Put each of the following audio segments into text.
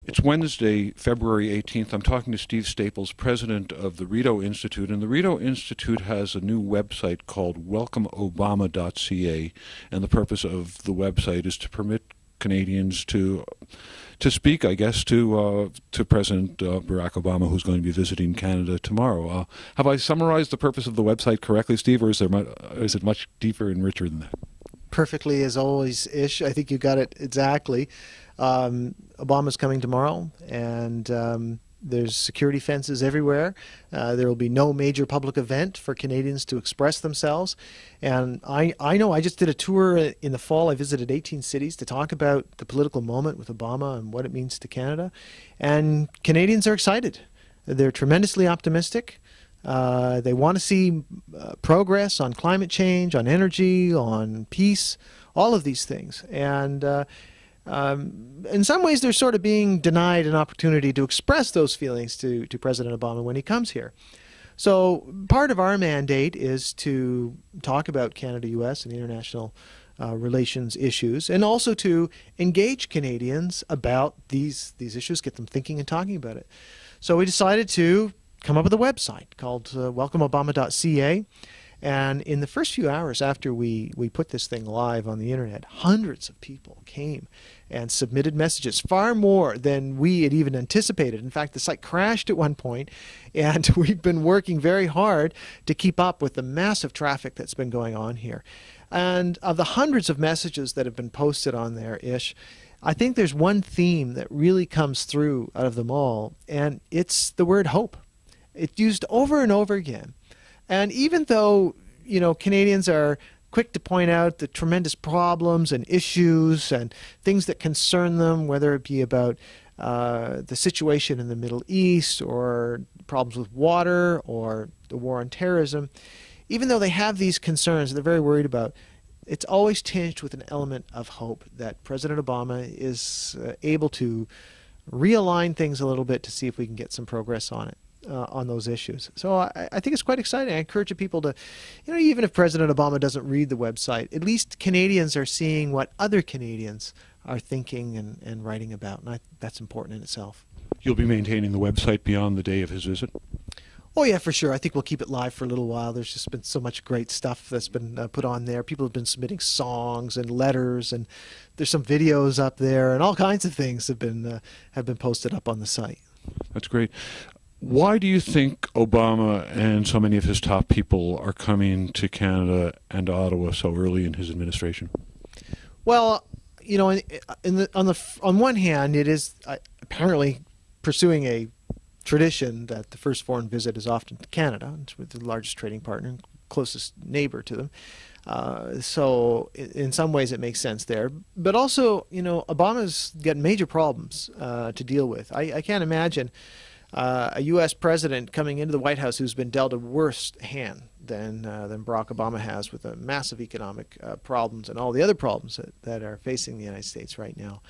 It's Wednesday, February 18th. I'm talking to Steve Staples, president of the Rideau Institute. And the Rideau Institute has a new website called WelcomeObama.ca. And the purpose of the website is to permit Canadians to speak, I guess, to President Barack Obama, who's going to be visiting Canada tomorrow. Have I summarized the purpose of the website correctly, Steve, or is it much deeper and richer than that? Perfectly, as always, Ish. I think you got it exactly. Obama's coming tomorrow, and there's security fences everywhere. There will be no major public event for Canadians to express themselves. And I know I just did a tour in the fall. I visited 18 cities to talk about the political moment with Obama and what it means to Canada. And Canadians are excited. They're tremendously optimistic. They want to see progress on climate change, on energy, on peace, all of these things. And in some ways, they're sort of being denied an opportunity to express those feelings to President Obama when he comes here. So part of our mandate is to talk about Canada-U.S. and international relations issues, and also to engage Canadians about these issues, get them thinking and talking about it. So we decided to come up with a website called WelcomeObama.ca. And in the first few hours after we put this thing live on the internet, hundreds of people came and submitted messages, far more than we had even anticipated. In fact, the site crashed at one point, and we've been working very hard to keep up with the massive traffic that's been going on here. And of the hundreds of messages that have been posted on there, Ish, I think there's one theme that really comes through out of them all, and it's the word hope. It's used over and over again. And even though, Canadians are quick to point out the tremendous problems and issues and things that concern them, whether it be about the situation in the Middle East or problems with water or the war on terrorism, even though they have these concerns they're very worried about, it's always tinged with an element of hope that President Obama is able to realign things a little bit to see if we can get some progress on it. On those issues. So I think it's quite exciting. I encourage people to, even if President Obama doesn't read the website, at least Canadians are seeing what other Canadians are thinking and writing about, and that's important in itself. You'll be maintaining the website beyond the day of his visit? Oh yeah, for sure. I think we'll keep it live for a little while. There's just been so much great stuff that's been put on there. People have been submitting songs and letters, and there's some videos up there, and all kinds of things have been posted up on the site. That's great. Why do you think Obama and so many of his top people are coming to Canada and Ottawa so early in his administration? Well, on one hand, it is apparently pursuing a tradition that the first foreign visit is often to Canada. It's with the largest trading partner and closest neighbor to them. So in some ways it makes sense there. But also, Obama's got major problems to deal with. I can't imagine a U.S. president coming into the White House who's been dealt a worse hand than Barack Obama has, with the massive economic problems and all the other problems that are facing the United States right now.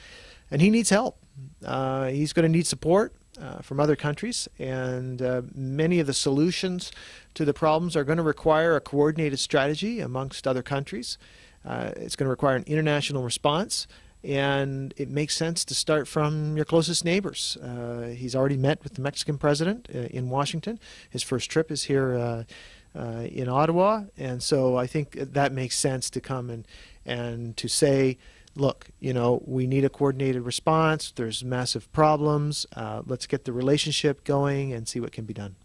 And he needs help. He's going to need support from other countries, and many of the solutions to the problems are going to require a coordinated strategy amongst other countries. It's going to require an international response. And it makes sense to start from your closest neighbors. He's already met with the Mexican president in Washington. His first trip is here in Ottawa. And so I think that makes sense to come and to say, look, we need a coordinated response. There's massive problems. Let's get the relationship going and see what can be done.